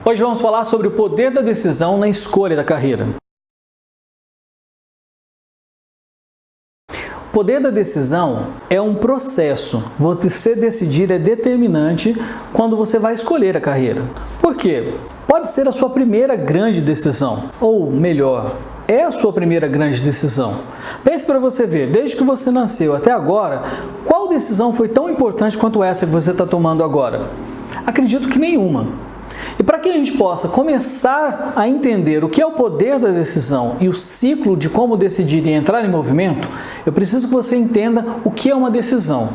Hoje vamos falar sobre o poder da decisão na escolha da carreira. O poder da decisão é um processo. Você decidir é determinante quando você vai escolher a carreira. Por quê? Pode ser a sua primeira grande decisão, ou melhor, é a sua primeira grande decisão. Pense para você ver, desde que você nasceu até agora, qual decisão foi tão importante quanto essa que você está tomando agora? Acredito que nenhuma. E para que a gente possa começar a entender o que é o poder da decisão e o ciclo de como decidir e entrar em movimento, eu preciso que você entenda o que é uma decisão.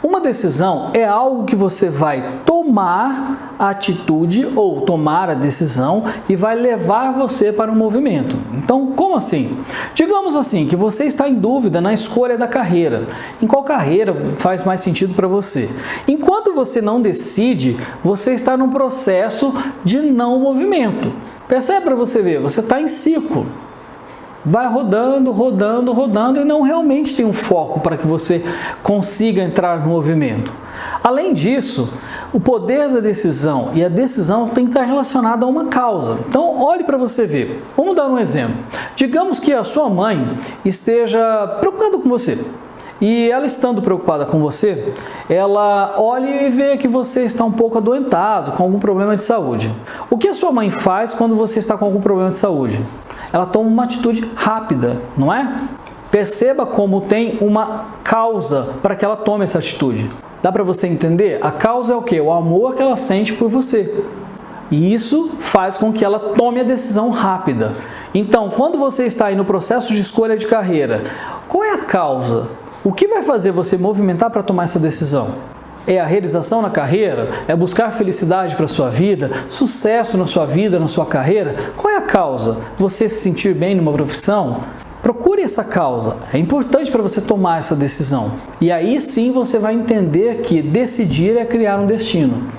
Uma decisão é algo que você vai tomar a atitude ou tomar a decisão e vai levar você para um movimento. Então, como assim? Digamos assim, que você está em dúvida na escolha da carreira. Em qual carreira faz mais sentido para você? Enquanto você não decide, você está num processo de não movimento. Percebe para você ver, você está em ciclo. Vai rodando, rodando, rodando e não realmente tem um foco para que você consiga entrar no movimento. Além disso, o poder da decisão e a decisão tem que estar relacionada a uma causa. Então, olhe para você ver. Vamos dar um exemplo. Digamos que a sua mãe esteja preocupada com você. E ela estando preocupada com você, ela olha e vê que você está um pouco adoentado, com algum problema de saúde. O que a sua mãe faz quando você está com algum problema de saúde? Ela toma uma atitude rápida, não é? Perceba como tem uma causa para que ela tome essa atitude. Dá para você entender? A causa é o quê? O amor que ela sente por você. E isso faz com que ela tome a decisão rápida. Então, quando você está aí no processo de escolha de carreira, qual é a causa? O que vai fazer você movimentar para tomar essa decisão? É a realização na carreira? É buscar felicidade para a sua vida? Sucesso na sua vida, na sua carreira? Qual é a causa? Você se sentir bem numa profissão? Procure essa causa. É importante para você tomar essa decisão. E aí sim você vai entender que decidir é criar um destino.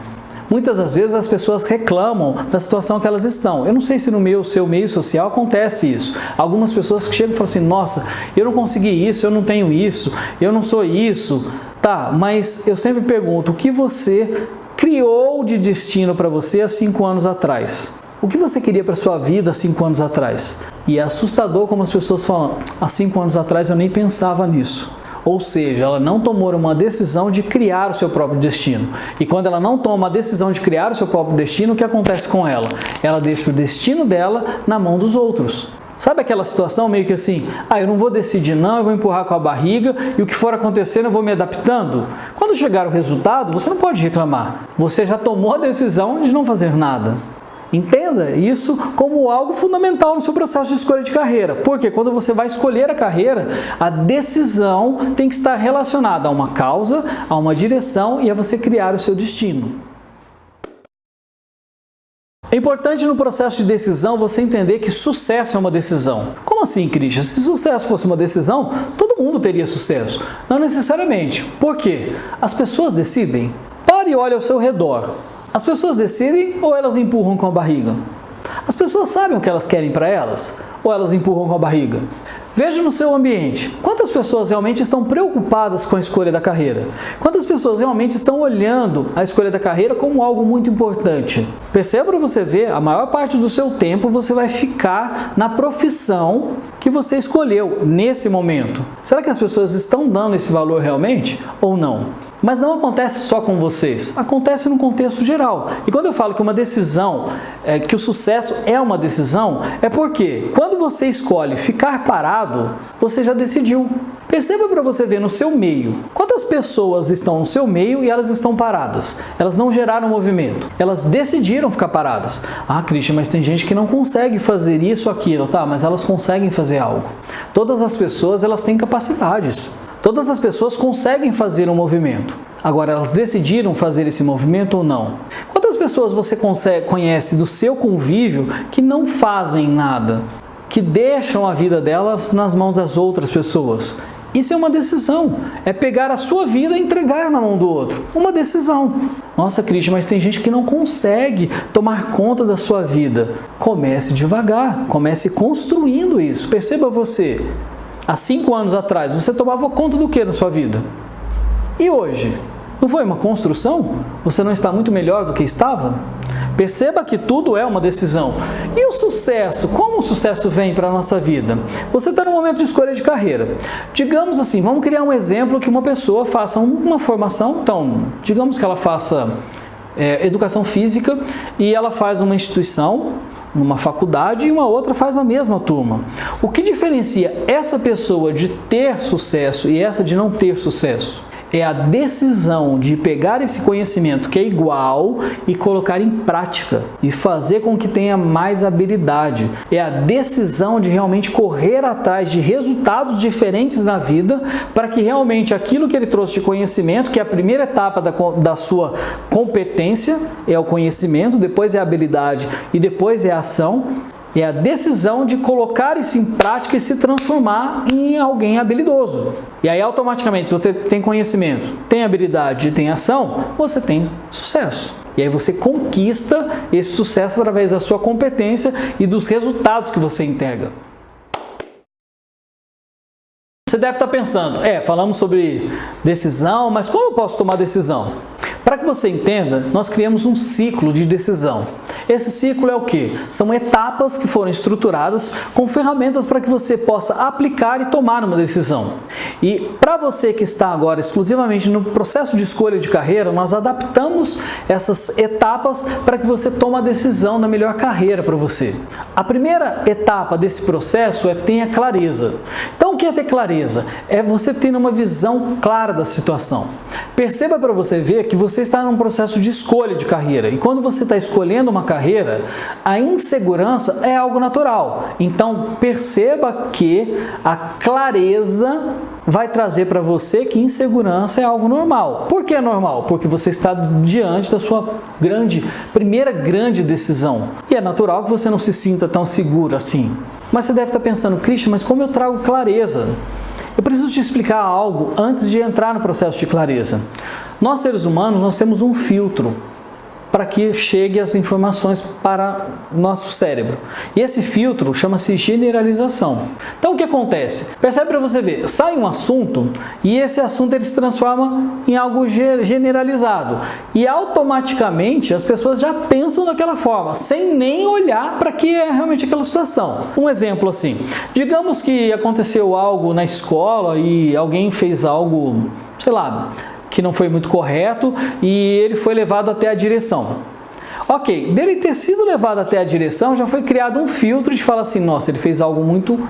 Muitas das vezes as pessoas reclamam da situação que elas estão. Eu não sei se no seu meio social acontece isso. Algumas pessoas que chegam e falam assim, nossa, eu não consegui isso, eu não tenho isso, eu não sou isso. Tá, mas eu sempre pergunto, o que você criou de destino para você há 5 anos atrás? O que você queria para a sua vida há 5 anos atrás? E é assustador como as pessoas falam, há 5 anos atrás eu nem pensava nisso. Ou seja, ela não tomou uma decisão de criar o seu próprio destino. E quando ela não toma a decisão de criar o seu próprio destino, o que acontece com ela? Ela deixa o destino dela na mão dos outros. Sabe aquela situação meio que assim, eu não vou decidir não, eu vou empurrar com a barriga e o que for acontecendo eu vou me adaptando? Quando chegar o resultado, você não pode reclamar. Você já tomou a decisão de não fazer nada. Entenda isso como algo fundamental no seu processo de escolha de carreira. Porque quando você vai escolher a carreira, a decisão tem que estar relacionada a uma causa, a uma direção e a você criar o seu destino. É importante no processo de decisão você entender que sucesso é uma decisão. Como assim, Christian? Se sucesso fosse uma decisão, todo mundo teria sucesso. Não necessariamente. Por quê? As pessoas decidem. Pare e olhe ao seu redor. As pessoas decidem ou elas empurram com a barriga? As pessoas sabem o que elas querem para elas ou elas empurram com a barriga? Veja no seu ambiente, quantas pessoas realmente estão preocupadas com a escolha da carreira? Quantas pessoas realmente estão olhando a escolha da carreira como algo muito importante? Perceba para você ver, a maior parte do seu tempo você vai ficar na profissão que você escolheu nesse momento. Será que as pessoas estão dando esse valor realmente ou não? Mas não acontece só com vocês, acontece no contexto geral. E quando eu falo que uma decisão, que o sucesso é uma decisão, é porque quando você escolhe ficar parado, você já decidiu. Perceba para você ver no seu meio, quantas pessoas estão no seu meio e elas estão paradas. Elas não geraram movimento, elas decidiram ficar paradas. Christian, mas tem gente que não consegue fazer isso ou aquilo, tá? Mas elas conseguem fazer algo. Todas as pessoas, elas têm capacidades. Todas as pessoas conseguem fazer um movimento. Agora, elas decidiram fazer esse movimento ou não? Quantas pessoas você conhece do seu convívio que não fazem nada? Que deixam a vida delas nas mãos das outras pessoas? Isso é uma decisão. É pegar a sua vida e entregar na mão do outro. Uma decisão. Nossa, Christian, mas tem gente que não consegue tomar conta da sua vida. Comece devagar. Comece construindo isso. Perceba você. Há 5 anos atrás, você tomava conta do que na sua vida? E hoje? Não foi uma construção? Você não está muito melhor do que estava? Perceba que tudo é uma decisão. E o sucesso? Como o sucesso vem para a nossa vida? Você está no momento de escolha de carreira. Digamos assim, vamos criar um exemplo que uma pessoa faça uma formação. Então, digamos que ela faça educação física e ela faz uma instituição, numa faculdade, e uma outra faz na mesma turma. O que diferencia essa pessoa de ter sucesso e essa de não ter sucesso? É a decisão de pegar esse conhecimento que é igual e colocar em prática e fazer com que tenha mais habilidade. É a decisão de realmente correr atrás de resultados diferentes na vida para que realmente aquilo que ele trouxe de conhecimento, que é a primeira etapa da sua competência, é o conhecimento, depois é a habilidade e depois é a ação. É a decisão de colocar isso em prática e se transformar em alguém habilidoso. E aí, automaticamente, se você tem conhecimento, tem habilidade e tem ação, você tem sucesso. E aí você conquista esse sucesso através da sua competência e dos resultados que você entrega. Você deve estar pensando, falamos sobre decisão, mas como eu posso tomar decisão? Para que você entenda, nós criamos um ciclo de decisão. Esse ciclo é o quê? São etapas que foram estruturadas com ferramentas para que você possa aplicar e tomar uma decisão. E para você que está agora exclusivamente no processo de escolha de carreira, nós adaptamos essas etapas para que você tome a decisão da melhor carreira para você. A primeira etapa desse processo é tenha clareza. Então, o que é ter clareza? É você ter uma visão clara da situação. Perceba para você ver que você está num processo de escolha de carreira. E quando você está escolhendo uma carreira, a insegurança é algo natural. Então, perceba que a clareza vai trazer para você que insegurança é algo normal. Por que é normal? Porque você está diante da sua primeira grande decisão. E é natural que você não se sinta tão seguro assim. Mas você deve estar pensando, Christian, mas como eu trago clareza? Eu preciso te explicar algo antes de entrar no processo de clareza. Nós, seres humanos, nós temos um filtro para que chegue as informações para nosso cérebro. E esse filtro chama-se generalização. Então, o que acontece? Percebe para você ver, sai um assunto e esse assunto ele se transforma em algo generalizado. E automaticamente as pessoas já pensam daquela forma, sem nem olhar para que é realmente aquela situação. Um exemplo assim, digamos que aconteceu algo na escola e alguém fez algo, sei lá, que não foi muito correto e ele foi levado até a direção. Ok, dele ter sido levado até a direção, já foi criado um filtro de falar assim, nossa, ele fez algo muito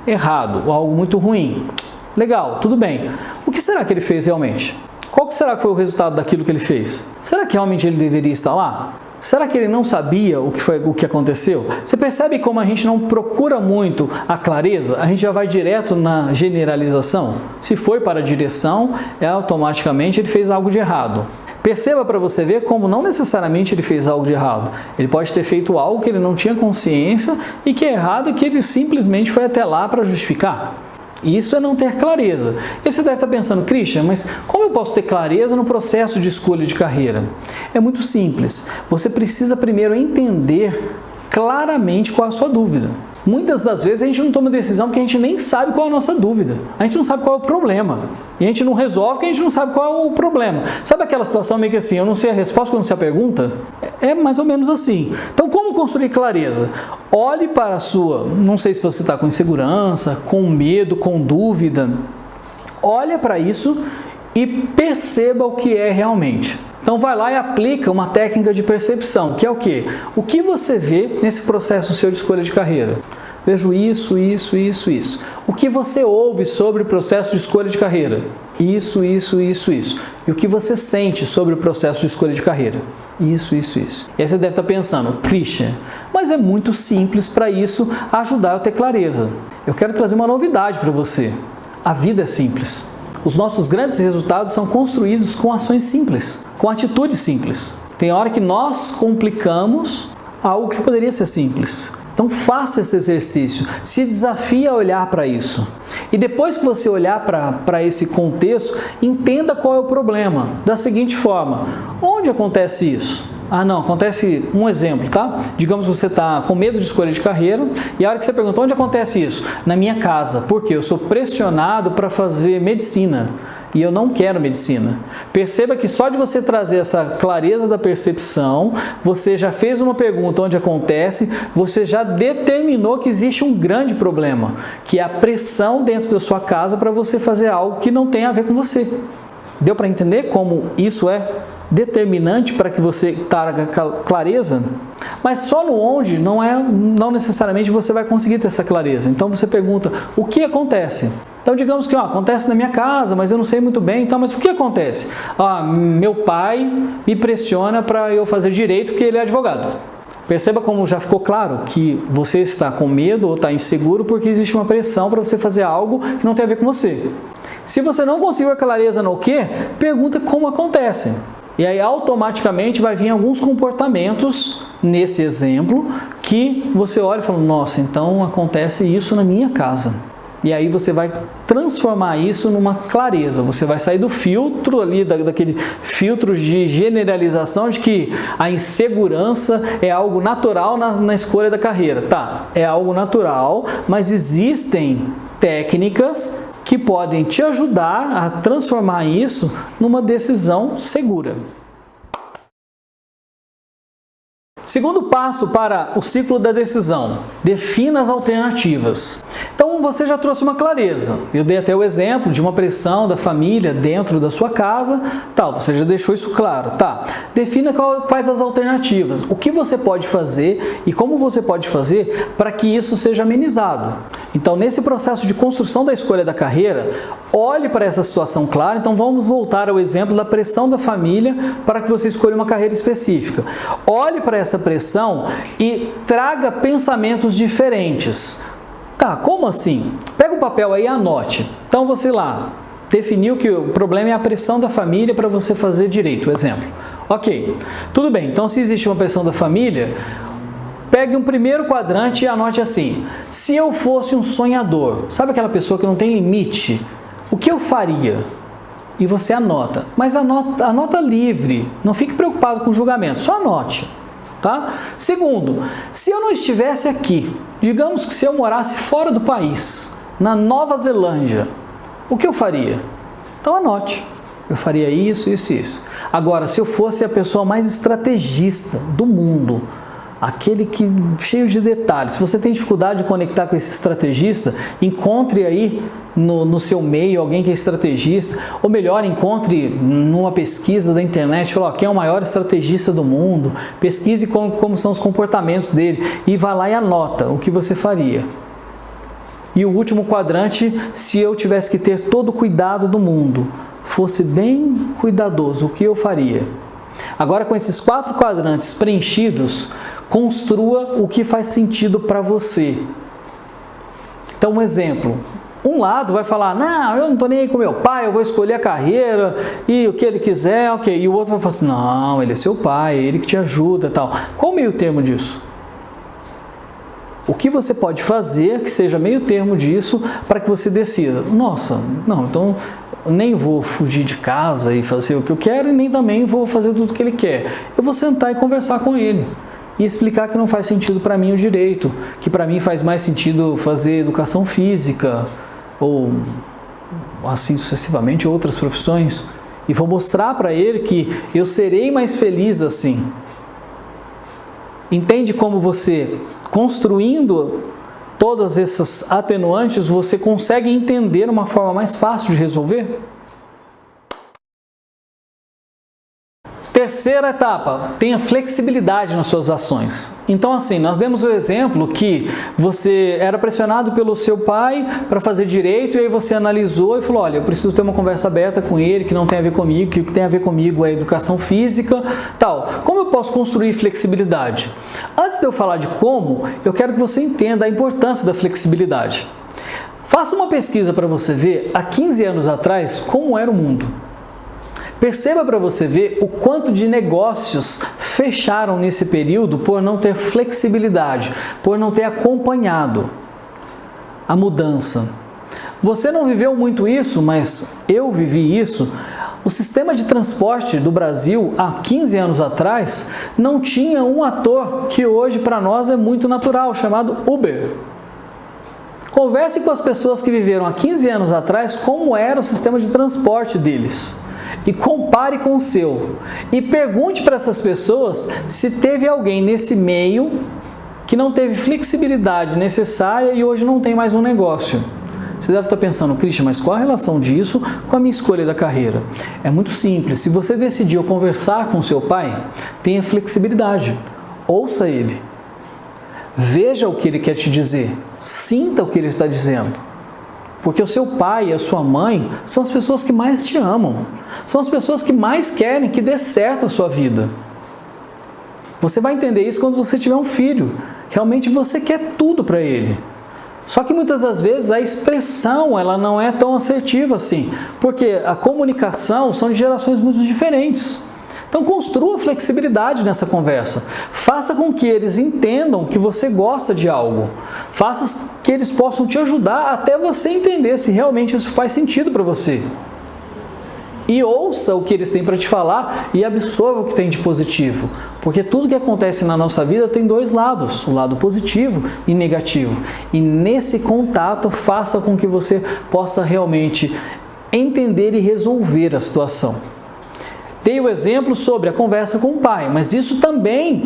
errado, ou algo muito ruim. Legal, tudo bem. O que será que ele fez realmente? Qual será que foi o resultado daquilo que ele fez? Será que realmente ele deveria estar lá? Será que ele não sabia o que aconteceu? Você percebe como a gente não procura muito a clareza? A gente já vai direto na generalização? Se foi para a direção, automaticamente ele fez algo de errado. Perceba para você ver como não necessariamente ele fez algo de errado. Ele pode ter feito algo que ele não tinha consciência e que é errado e que ele simplesmente foi até lá para justificar. Isso é não ter clareza. E você deve estar pensando, Christian, mas como eu posso ter clareza no processo de escolha de carreira? É muito simples. Você precisa primeiro entender claramente qual é a sua dúvida. Muitas das vezes a gente não toma decisão porque a gente nem sabe qual é a nossa dúvida. A gente não sabe qual é o problema. E a gente não resolve porque a gente não sabe qual é o problema. Sabe aquela situação meio que assim, eu não sei a resposta porque eu não sei a pergunta? É mais ou menos assim. Então, como construir clareza? Olhe para a sua, não sei se você está com insegurança, com medo, com dúvida. Olha para isso e perceba o que é realmente. Então vai lá e aplica uma técnica de percepção, que é o quê? O que você vê nesse processo seu de escolha de carreira? Vejo isso. O que você ouve sobre o processo de escolha de carreira? Isso. E o que você sente sobre o processo de escolha de carreira? Isso. E aí você deve estar pensando, Christian, mas é muito simples para isso ajudar eu a ter clareza. Eu quero trazer uma novidade para você. A vida é simples. Os nossos grandes resultados são construídos com ações simples, com atitudes simples. Tem hora que nós complicamos algo que poderia ser simples. Então faça esse exercício, se desafie a olhar para isso. E depois que você olhar para esse contexto, entenda qual é o problema. Da seguinte forma, onde acontece isso? Não, acontece um exemplo, tá? Digamos que você está com medo de escolha de carreira e a hora que você pergunta onde acontece isso? Na minha casa, porque eu sou pressionado para fazer medicina. e eu não quero medicina. Perceba que só de você trazer essa clareza da percepção, você já fez uma pergunta onde acontece, você já determinou que existe um grande problema, que é a pressão dentro da sua casa para você fazer algo que não tem a ver com você. Deu para entender como isso é determinante para que você traga clareza? Mas só no onde não necessariamente você vai conseguir ter essa clareza. Então você pergunta, o que acontece? Então digamos que acontece na minha casa, mas eu não sei muito bem, então, mas o que acontece? Meu pai me pressiona para eu fazer direito porque ele é advogado. Perceba como já ficou claro que você está com medo ou está inseguro porque existe uma pressão para você fazer algo que não tem a ver com você. Se você não conseguiu a clareza no que, pergunta como acontece. E aí automaticamente vai vir alguns comportamentos nesse exemplo que você olha e fala, nossa, então acontece isso na minha casa. E aí você vai transformar isso numa clareza, você vai sair do filtro ali, daquele filtro de generalização de que a insegurança é algo natural na escolha da carreira. Tá, é algo natural, mas existem técnicas que podem te ajudar a transformar isso numa decisão segura. Segundo passo para o ciclo da decisão, defina as alternativas. Então você já trouxe uma clareza, eu dei até o exemplo de uma pressão da família dentro da sua casa, você já deixou isso claro, defina quais as alternativas, o que você pode fazer e como você pode fazer para que isso seja amenizado. Então nesse processo de construção da escolha da carreira, olhe para essa situação clara, então vamos voltar ao exemplo da pressão da família para que você escolha uma carreira específica. Olhe para essa pressão e traga pensamentos diferentes. Como assim? Pega o papel aí e anote. Então você lá definiu que o problema é a pressão da família para você fazer direito, exemplo. Ok, tudo bem. Então se existe uma pressão da família, pegue um primeiro quadrante e anote assim: se eu fosse um sonhador, sabe aquela pessoa que não tem limite, o que eu faria? E você anota, mas anota livre, não fique preocupado com o julgamento, só anote. Segundo, se eu não estivesse aqui, digamos que se eu morasse fora do país, na Nova Zelândia, o que eu faria? Então anote, eu faria isso, isso e isso. Agora, se eu fosse a pessoa mais estrategista do mundo, aquele que cheio de detalhes, se você tem dificuldade de conectar com esse estrategista, encontre aí no seu meio alguém que é estrategista, ou melhor, encontre numa pesquisa da internet, quem é o maior estrategista do mundo, pesquise como são os comportamentos dele e vá lá e anota o que você faria. E o último quadrante, se eu tivesse que ter todo o cuidado do mundo, fosse bem cuidadoso, o que eu faria? Agora, com esses 4 quadrantes preenchidos, construa o que faz sentido para você. Então, um exemplo. Um lado vai falar, não, eu não estou nem aí com meu pai, eu vou escolher a carreira e o que ele quiser, ok. E o outro vai falar assim, não, ele é seu pai, ele que te ajuda e tal. Qual o meio termo disso? O que você pode fazer que seja meio termo disso para que você decida? Nossa, não, então nem vou fugir de casa e fazer o que eu quero e nem também vou fazer tudo o que ele quer. Eu vou sentar e conversar com ele e explicar que não faz sentido para mim o direito, que para mim faz mais sentido fazer educação física ou assim sucessivamente outras profissões. E vou mostrar para ele que eu serei mais feliz assim. Entende como você, construindo todas essas atenuantes, você consegue entender uma forma mais fácil de resolver? Terceira etapa, tenha flexibilidade nas suas ações. Então assim, nós demos o exemplo que você era pressionado pelo seu pai para fazer direito e aí você analisou e falou, olha, eu preciso ter uma conversa aberta com ele que não tem a ver comigo, que o que tem a ver comigo é educação física, tal. Como eu posso construir flexibilidade? Antes de eu falar de como, eu quero que você entenda a importância da flexibilidade. Faça uma pesquisa para você ver, há 15 anos atrás, como era o mundo. Perceba para você ver o quanto de negócios fecharam nesse período por não ter flexibilidade, por não ter acompanhado a mudança. Você não viveu muito isso, mas eu vivi isso. O sistema de transporte do Brasil, há 15 anos atrás, não tinha um ator que hoje para nós é muito natural, chamado Uber. Converse com as pessoas que viveram há 15 anos atrás como era o sistema de transporte deles. E compare com o seu. E pergunte para essas pessoas se teve alguém nesse meio que não teve flexibilidade necessária e hoje não tem mais um negócio. Você deve estar pensando, Christian, mas qual a relação disso com a minha escolha da carreira? É muito simples. Se você decidiu conversar com seu pai, tenha flexibilidade. Ouça ele. Veja o que ele quer te dizer. Sinta o que ele está dizendo. Porque o seu pai e a sua mãe são as pessoas que mais te amam. São as pessoas que mais querem que dê certo a sua vida. Você vai entender isso quando você tiver um filho. Realmente você quer tudo para ele. Só que muitas das vezes a expressão ela não é tão assertiva assim. Porque a comunicação são de gerações muito diferentes. Então construa flexibilidade nessa conversa. Faça com que eles entendam que você gosta de algo. Faça que eles possam te ajudar até você entender se realmente isso faz sentido para você. E ouça o que eles têm para te falar e absorva o que tem de positivo. Porque tudo que acontece na nossa vida tem dois lados, o lado positivo e negativo. E nesse contato, faça com que você possa realmente entender e resolver a situação. Dei o exemplo sobre a conversa com o pai, mas isso também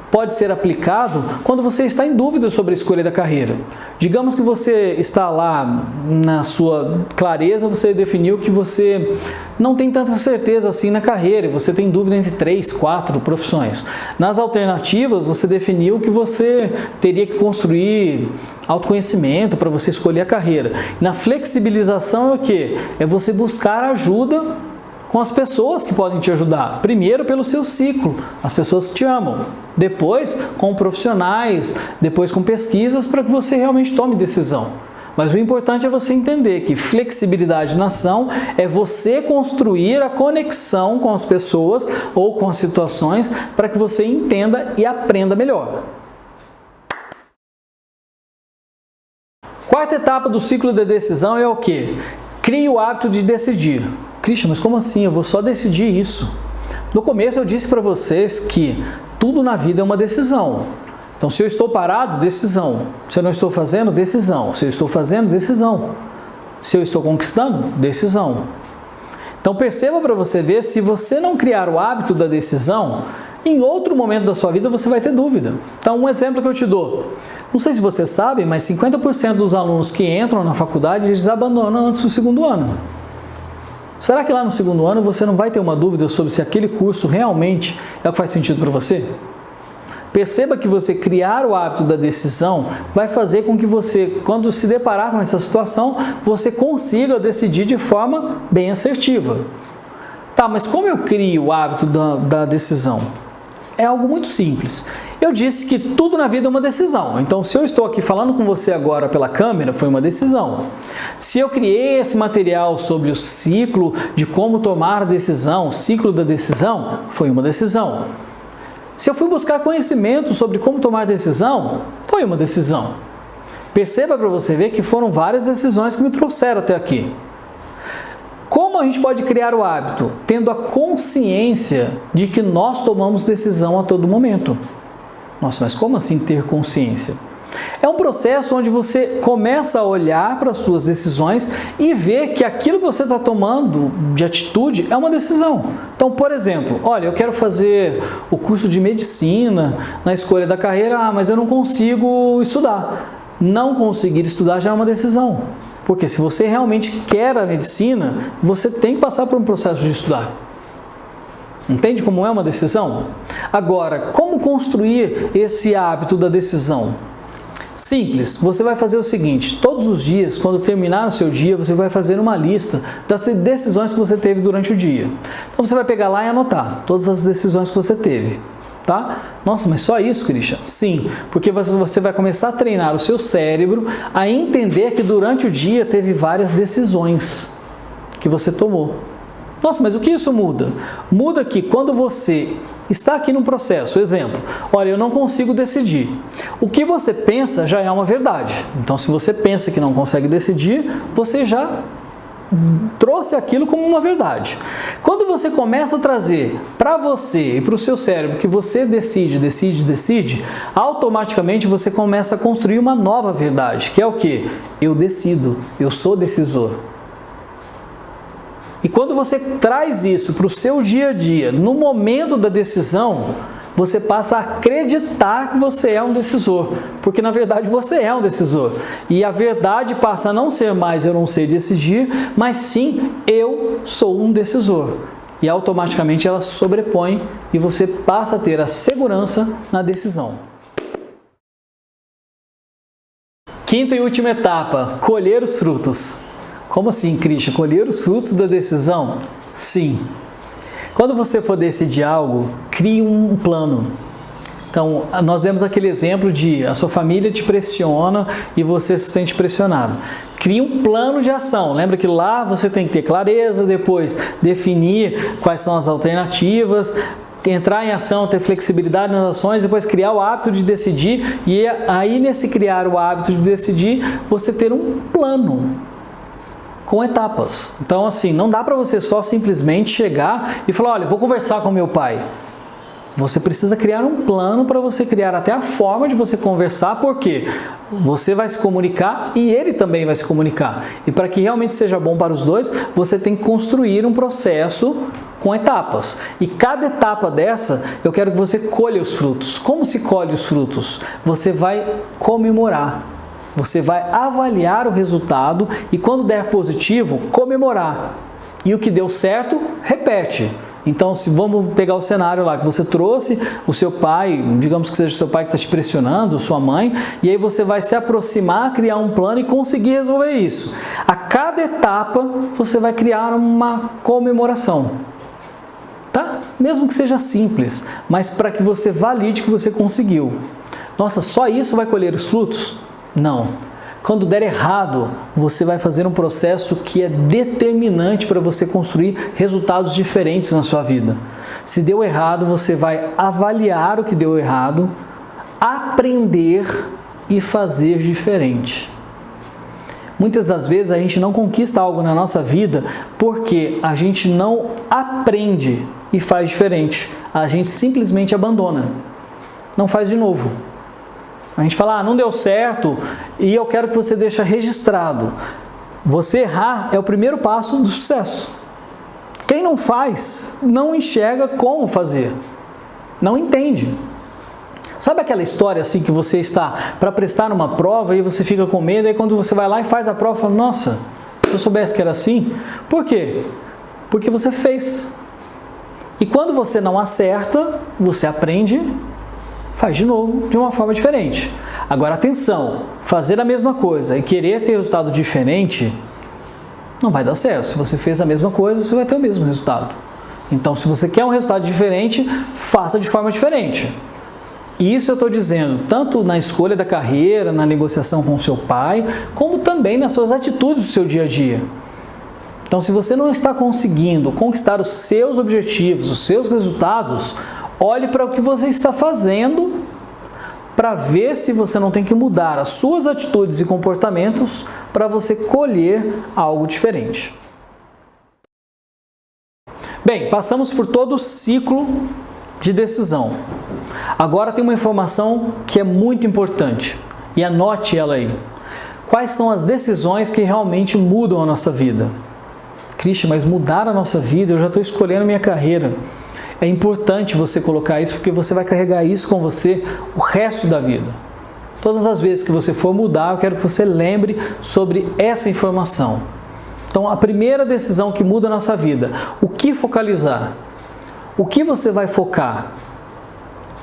pode ser aplicado quando você está em dúvida sobre a escolha da carreira. Digamos que você está lá na sua clareza, você definiu que você não tem tanta certeza assim na carreira, e você tem dúvida entre 3, 4 profissões. Nas alternativas, você definiu que você teria que construir autoconhecimento para você escolher a carreira. Na flexibilização é o quê? É você buscar ajuda com as pessoas que podem te ajudar. Primeiro pelo seu ciclo, as pessoas que te amam. Depois com profissionais, depois com pesquisas para que você realmente tome decisão. Mas o importante é você entender que flexibilidade na ação é você construir a conexão com as pessoas ou com as situações para que você entenda e aprenda melhor. Quarta etapa do ciclo de decisão é o quê? Crie o hábito de decidir. Christian, mas como assim? Eu vou só decidir isso. No começo eu disse para vocês que tudo na vida é uma decisão. Então, se eu estou parado, decisão. Se eu não estou fazendo, decisão. Se eu estou fazendo, decisão. Se eu estou conquistando, decisão. Então, perceba para você ver, se você não criar o hábito da decisão, em outro momento da sua vida você vai ter dúvida. Então, um exemplo que eu te dou. Não sei se você sabe, mas 50% dos alunos que entram na faculdade, eles abandonam antes do segundo ano. Será que lá no segundo ano você não vai ter uma dúvida sobre se aquele curso realmente é o que faz sentido para você? Perceba que você criar o hábito da decisão vai fazer com que você, quando se deparar com essa situação, você consiga decidir de forma bem assertiva. Tá, mas como eu crio o hábito da decisão? É algo muito simples. Eu disse que tudo na vida é uma decisão. Então, se eu estou aqui falando com você agora pela câmera, foi uma decisão. Se eu criei esse material sobre o ciclo de como tomar a decisão, o ciclo da decisão, foi uma decisão. Se eu fui buscar conhecimento sobre como tomar decisão, foi uma decisão. Perceba para você ver que foram várias decisões que me trouxeram até aqui. Como a gente pode criar o hábito? Tendo a consciência de que nós tomamos decisão a todo momento. Nossa, mas como assim ter consciência? É um processo onde você começa a olhar para as suas decisões e ver que aquilo que você está tomando de atitude é uma decisão. Então, por exemplo, olha, eu quero fazer o curso de medicina na escolha da carreira, mas eu não consigo estudar. Não conseguir estudar já é uma decisão. Porque se você realmente quer a medicina, você tem que passar por um processo de estudar. Entende como é uma decisão? Agora, como construir esse hábito da decisão? Simples, você vai fazer o seguinte, todos os dias, quando terminar o seu dia, você vai fazer uma lista das decisões que você teve durante o dia. Então você vai pegar lá e anotar todas as decisões que você teve. Tá? Nossa, mas só isso, Christian? Sim, porque você vai começar a treinar o seu cérebro a entender que durante o dia teve várias decisões que você tomou. Nossa, mas o que isso muda? Muda que quando você está aqui num processo, exemplo, olha, eu não consigo decidir. O que você pensa já é uma verdade. Então, se você pensa que não consegue decidir, você já trouxe aquilo como uma verdade. Quando você começa a trazer para você e para o seu cérebro que você decide, automaticamente você começa a construir uma nova verdade, que é o quê? Eu decido, eu sou decisor. E quando você traz isso para o seu dia a dia, no momento da decisão, você passa a acreditar que você é um decisor, porque na verdade você é um decisor. E a verdade passa a não ser mais eu não sei decidir, mas sim eu sou um decisor. E automaticamente ela se sobrepõe e você passa a ter a segurança na decisão. Quinta e última etapa, colher os frutos. Como assim, Christian? Colher os frutos da decisão? Sim. Quando você for decidir algo, crie um plano. Então, nós demos aquele exemplo de a sua família te pressiona e você se sente pressionado. Crie um plano de ação. Lembra que lá você tem que ter clareza, depois definir quais são as alternativas, entrar em ação, ter flexibilidade nas ações, depois criar o hábito de decidir e aí nesse criar o hábito de decidir, você ter um plano com etapas. Então, assim, não dá para você só simplesmente chegar e falar, olha, vou conversar com meu pai. Você precisa criar um plano para você criar até a forma de você conversar, porque você vai se comunicar e ele também vai se comunicar. E para que realmente seja bom para os dois, você tem que construir um processo com etapas. E cada etapa dessa, eu quero que você colha os frutos. Como se colhe os frutos? Você vai comemorar. Você vai avaliar o resultado e quando der positivo, comemorar. E o que deu certo, repete. Então, se vamos pegar o cenário lá que você trouxe, o seu pai, digamos que seja o seu pai que está te pressionando, sua mãe, e aí você vai se aproximar, criar um plano e conseguir resolver isso. A cada etapa, você vai criar uma comemoração. Tá? Mesmo que seja simples, mas para que você valide que você conseguiu. Nossa, só isso vai colher os frutos? Não. Quando der errado, você vai fazer um processo que é determinante para você construir resultados diferentes na sua vida. Se deu errado, você vai avaliar o que deu errado, aprender e fazer diferente. Muitas das vezes a gente não conquista algo na nossa vida porque a gente não aprende e faz diferente. A gente simplesmente abandona. Não faz de novo. A gente fala, não deu certo e eu quero que você deixe registrado. Você errar é o primeiro passo do sucesso. Quem não faz, não enxerga como fazer. Não entende. Sabe aquela história assim que você está para prestar uma prova e você fica com medo, e aí quando você vai lá e faz a prova, fala, nossa, se eu soubesse que era assim. Por quê? Porque você fez. E quando você não acerta, você aprende, faz de novo, de uma forma diferente. Agora, atenção, fazer a mesma coisa e querer ter resultado diferente, não vai dar certo. Se você fez a mesma coisa, você vai ter o mesmo resultado. Então, se você quer um resultado diferente, faça de forma diferente. E isso eu estou dizendo, tanto na escolha da carreira, na negociação com o seu pai, como também nas suas atitudes do seu dia a dia. Então, se você não está conseguindo conquistar os seus objetivos, os seus resultados, olhe para o que você está fazendo para ver se você não tem que mudar as suas atitudes e comportamentos para você colher algo diferente. Bem, passamos por todo o ciclo de decisão. Agora tem uma informação que é muito importante e anote ela aí. Quais são as decisões que realmente mudam a nossa vida? Christian, mas mudar a nossa vida, eu já estou escolhendo a minha carreira. É importante você colocar isso, porque você vai carregar isso com você o resto da vida. Todas as vezes que você for mudar, eu quero que você lembre sobre essa informação. Então, a primeira decisão que muda a nossa vida, o que focalizar? O que você vai focar?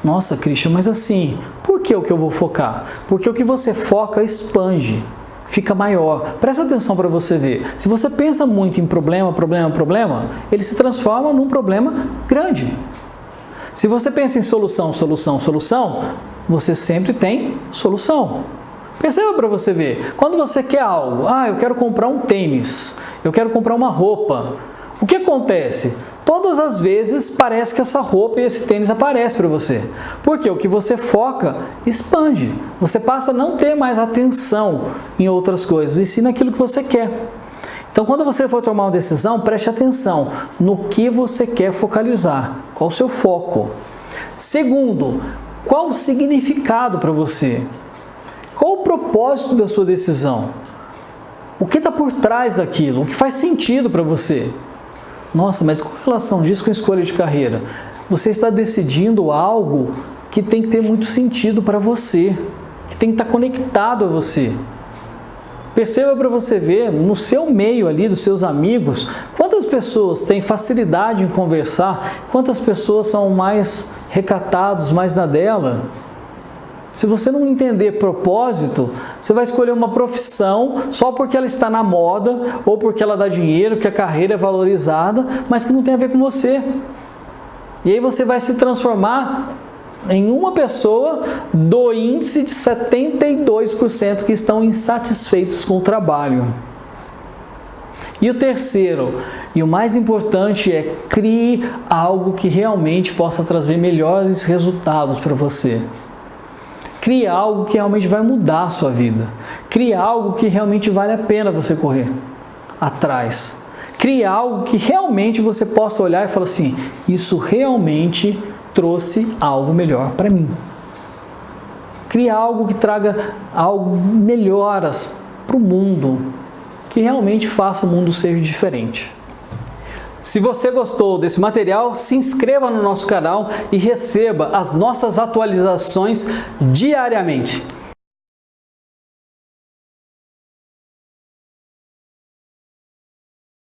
Nossa, Christian, mas assim, por que o que eu vou focar? Porque o que você foca expande, fica maior. Presta atenção para você ver. Se você pensa muito em problema, ele se transforma num problema grande. Se você pensa em solução, você sempre tem solução. Perceba para você ver. Quando você quer algo, eu quero comprar um tênis, eu quero comprar uma roupa. O que acontece? Todas as vezes parece que essa roupa e esse tênis aparecem para você. Porque o que você foca expande. Você passa a não ter mais atenção em outras coisas, e sim naquilo que você quer. Então, quando você for tomar uma decisão, preste atenção no que você quer focalizar, qual o seu foco. Segundo, qual o significado para você? Qual o propósito da sua decisão? O que está por trás daquilo? O que faz sentido para você? Nossa, mas qual a relação disso com a escolha de carreira? Você está decidindo algo que tem que ter muito sentido para você, que tem que estar conectado a você. Perceba para você ver, no seu meio ali, dos seus amigos, quantas pessoas têm facilidade em conversar, quantas pessoas são mais recatados, mais na dela. Se você não entender propósito, você vai escolher uma profissão só porque ela está na moda, ou porque ela dá dinheiro, que a carreira é valorizada, mas que não tem a ver com você. E aí você vai se transformar em uma pessoa do índice de 72% que estão insatisfeitos com o trabalho. E o terceiro, e o mais importante, é crie algo que realmente possa trazer melhores resultados para você. Crie algo que realmente vai mudar a sua vida. Crie algo que realmente vale a pena você correr atrás. Crie algo que realmente você possa olhar e falar assim, isso realmente trouxe algo melhor para mim. Crie algo que traga algo melhoras para o mundo, que realmente faça o mundo ser diferente. Se você gostou desse material, se inscreva no nosso canal e receba as nossas atualizações diariamente.